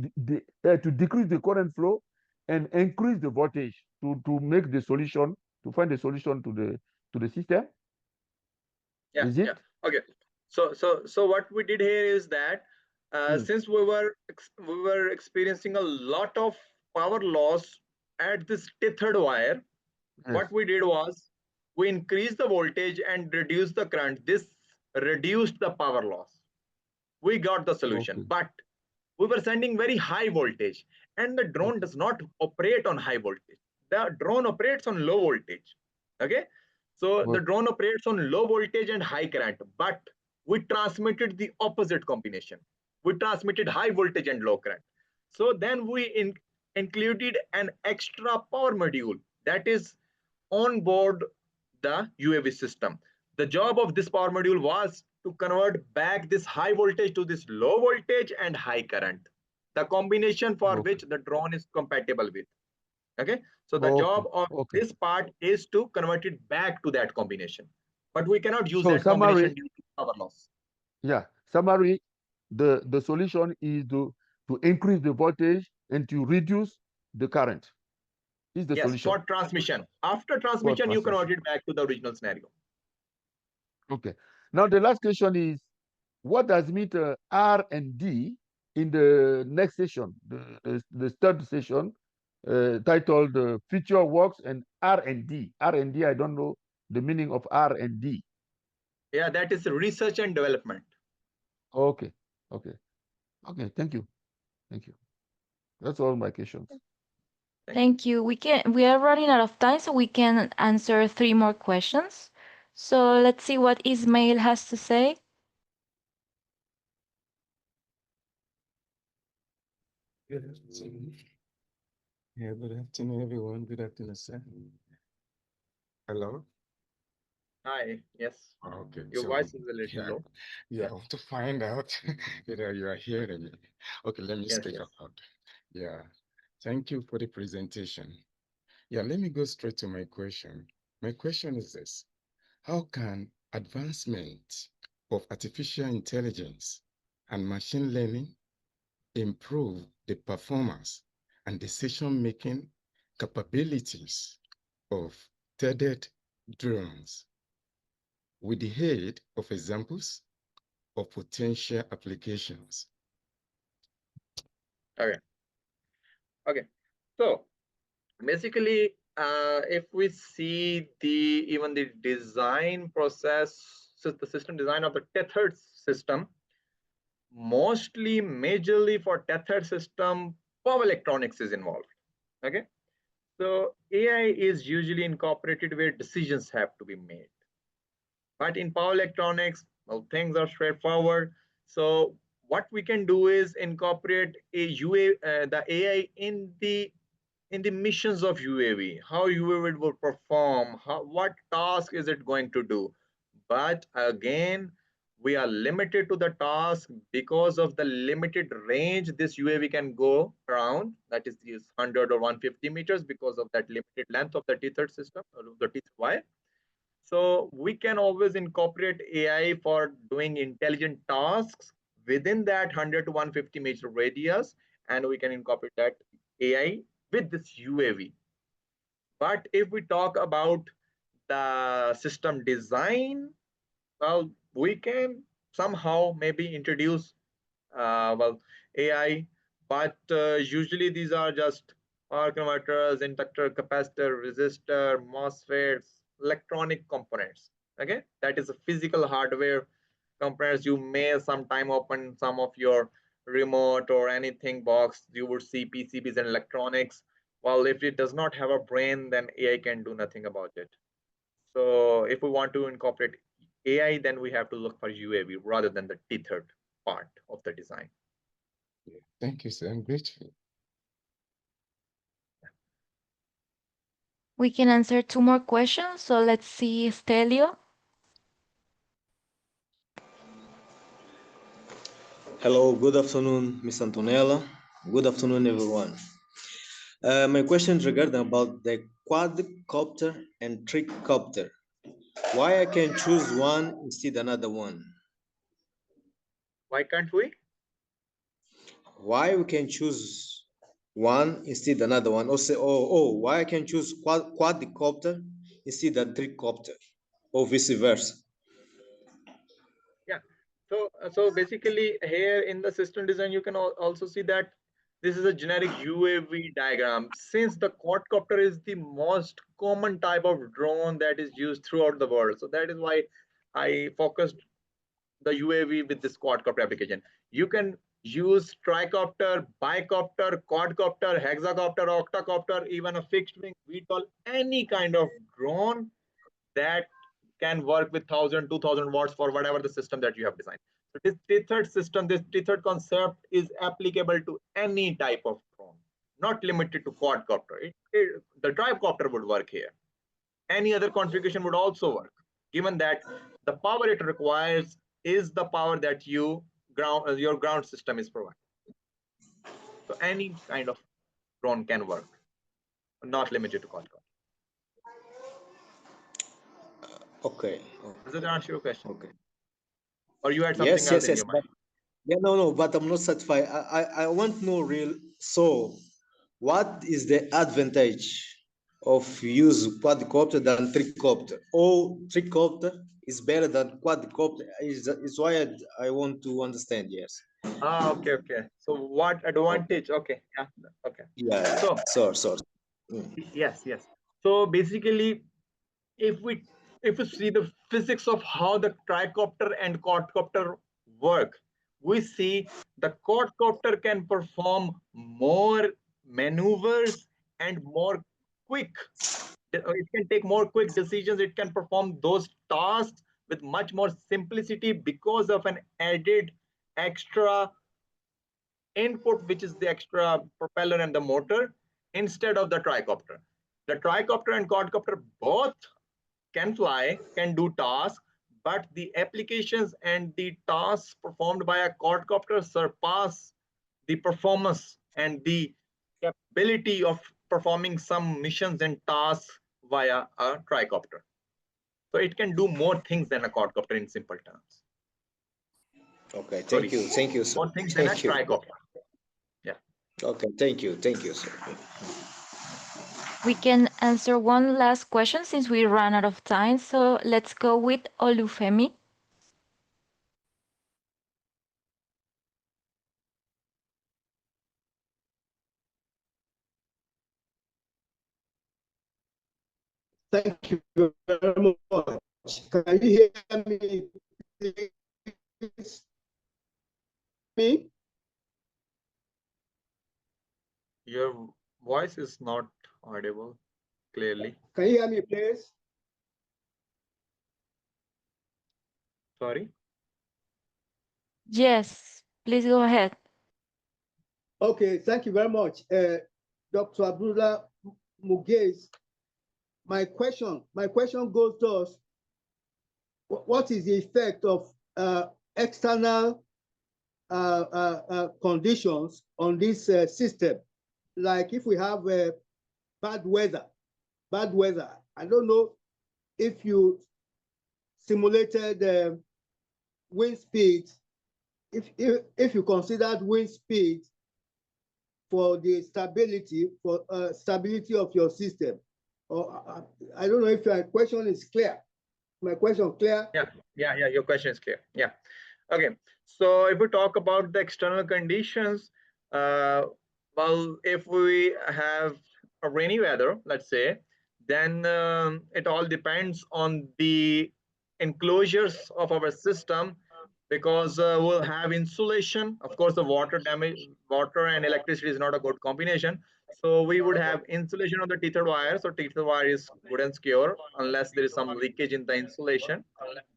decrease the current flow and increase the voltage to make the solution to find the solution to the system. Is it? Okay. So what we did here is that since we were experiencing a lot of power loss at this tethered wire, Yes. what we did was we increased the voltage and reduced the current. This reduced the power loss. We got the solution, Okay. but we were sending very high voltage, and the drone does not operate on high voltage. The drone operates on low voltage. Okay, so the drone operates on low voltage and high current, but we transmitted the opposite combination. We transmitted high voltage and low current. So then we included an extra power module that is on board the UAV system. The job of this power module was to convert back this high voltage to this low voltage and high current, the combination for which the drone is compatible with. Okay, so the job of this part is to convert it back to that combination, but we cannot use that combination due to power loss. Yeah, summary, the solution is to increase the voltage and to reduce the current. Is the solution. For transmission. After transmission, you convert it back to the original scenario. Okay. Now the last question is, what does mean R and D in the next session, the third session, titled Future Works and R&D. R&D, I don't know the meaning of R&D. Yeah, that is research and development. Okay. Thank you. That's all my questions. Thank you. We are running out of time, so we can answer 3 more questions. So let's see what Ismail has to say. Good afternoon. Yeah, good afternoon, everyone. Good afternoon, sir. Hello? Hi, yes. Okay. Your voice is a little low. Yeah, I want to find out whether you are hearing me. Okay, let me speak up loud. Yeah, thank you for the presentation. Yeah, let me go straight to my question. My question is this: how can advancement of artificial intelligence and machine learning improve the performance and decision-making capabilities of tethered drones with the aid of examples of potential applications? Okay. So basically, if we see even the design process, so the system design of the tethered system, mostly majorly for tethered system, power electronics is involved. Okay, so AI is usually incorporated where decisions have to be made, but in power electronics, well, things are straightforward. So what we can do is incorporate the AI in the missions of UAV, how UAV will perform, what task is it going to do. But again, we are limited to the task because of the limited range this UAV can go around, that is these 100 or 150 meters, because of that limited length of the tethered system, or the tethered wire. So we can always incorporate AI for doing intelligent tasks within that 100 to 150 meter radius, and we can incorporate that AI with this UAV. But if we talk about the system design, well, we can somehow maybe introduce well, AI, but usually these are just power converters, inductor, capacitor, resistor, MOSFETs, electronic components. Okay, that is a physical hardware components. You may sometime open some of your remote or anything box. You would see PCBs and electronics. Well, if it does not have a brain, then AI can do nothing about it. So if we want to incorporate AI, then we have to look for UAV rather than the tethered part of the design. Yeah. Thank you, sir. I'm grateful. We can answer 2 more questions. So let's see, Stelio. Hello, good afternoon, Ms. Antonella. Good afternoon, everyone. My question is regarding about the quadcopter and tricopter. Why I can choose one instead another one? Why can't we? Why we can choose one instead another one? Or say, why I can choose quadcopter instead of tricopter, or vice versa? Yeah. So basically here in the system design, you can also see that this is a generic UAV diagram. Since the quadcopter is the most common type of drone that is used throughout the world, so that is why I focused the UAV with this quadcopter application. You can use tricopter, bicopter, quadcopter, hexacopter, octacopter, even a fixed wing, VTOL, any kind of drone that can work with 1000, 2000 watts for whatever the system that you have designed. So this tethered system, this tethered concept is applicable to any type of drone, not limited to quadcopter. The tricopter would work here. Any other configuration would also work, given that the power it requires is the power that your ground system is providing. So any kind of drone can work, not limited to quadcopter. Okay. Does that answer your question? Okay. Or you had something Yes, else yes, in yes. your But mind? yeah, no, but I'm not satisfied. I want to know real. So, what is the advantage of use quadcopter than tricopter? Or tricopter is better than quadcopter? Is why I want to understand. Yes. Okay, okay. So what Okay. advantage? Okay, yeah, okay. Yeah. So Sorry. Mm. yes, yes. So basically, if we if we see the physics of how the tricopter and quadcopter work, we see the quadcopter can perform more maneuvers and more quick. It can take more quick decisions. It can perform those tasks with much more simplicity because of an added extra input, which is the extra propeller and the motor, instead of the tricopter. The tricopter and quadcopter both can fly, can do tasks, but the applications and the tasks performed by a quadcopter surpass the performance and the capability of performing some missions and tasks via a tricopter. So it can do more things than a quadcopter in simple terms. Okay. Sorry, Thank you, sir. more things than a Thank you. tricopter. Yeah. Okay. Thank you, sir. We can answer one last question since we ran out of time. So let's go with Olufemi. Thank you very much. Can you hear me? Please? Me? Your voice is not audible clearly. Can you hear me, please? Sorry. Yes, please go ahead. Okay, thank you very much. Dr. Abdullah Mughez, my question goes to us. What is the effect of external conditions on this system? Like if we have bad weather, I don't know if you simulated wind speed, if you considered wind speed for the stability of your system. Or I don't know if your question is clear. My question clear? Yeah. Your question is clear. Yeah. Okay. So if we talk about the external conditions, well, if we have a rainy weather, let's say, then it all depends on the enclosures of our system, because we'll have insulation. Of course, the water and electricity is not a good combination. So we would have insulation on the tethered wire. So tethered wire is good and secure unless there is some leakage in the insulation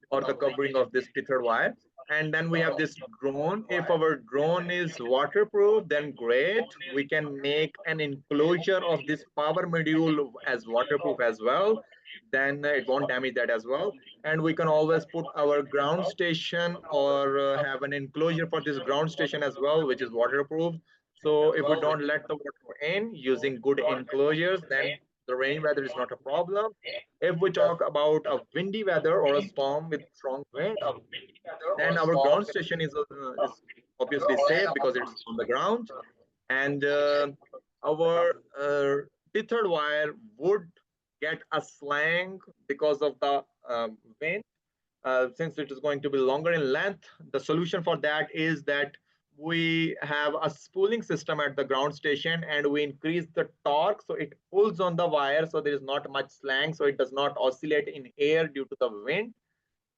or the covering of this tethered wire. And then we have this drone. If our drone is waterproof, then great. We can make an enclosure of this power module as waterproof as well. Then it won't damage that as well. And we can always put our ground station or have an enclosure for this ground station as well, which is waterproof. So if we don't let the water in using good enclosures, then the rain weather is not a problem. If we talk about a windy weather or a storm with strong wind, then our ground station is obviously safe because it's on the ground, and our tethered wire would get a slang because of the wind. Since it is going to be longer in length, the solution for that is that we have a spooling system at the ground station and we increase the torque so it pulls on the wire, so there is not much slang, so it does not oscillate in air due to the wind.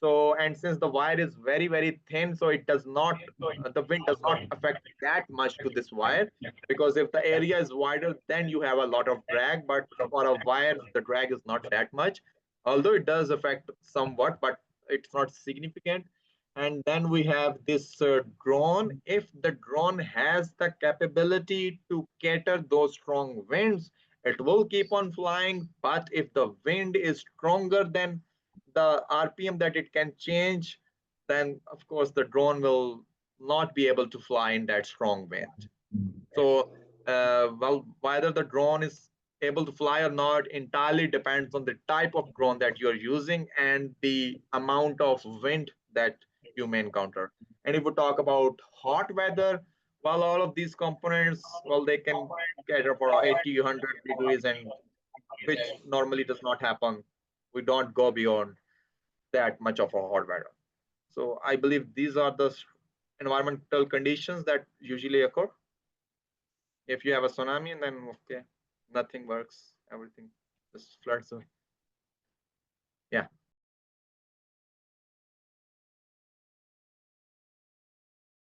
So, and since the wire is very, very thin, so it does not, the wind does not affect that much to this wire, because if the area is wider, then you have a lot of drag, but for a wire, the drag is not that much, although it does affect somewhat, but it's not significant. And then we have this drone. If the drone has the capability to cater those strong winds, it will keep on flying. But if the wind is stronger than the RPM that it can change, then of course the drone will not be able to fly in that strong wind. So, well, whether the drone is able to fly or not entirely depends on the type of drone that you're using and the amount of wind that you may encounter. And if we talk about hot weather, well, all of these components, well, they can cater for 80, 100 degrees, and which normally does not happen. We don't go beyond that much of a hot weather. So I believe these are the environmental conditions that usually occur. If you have a tsunami, then okay, nothing works, everything just floods away. Yeah.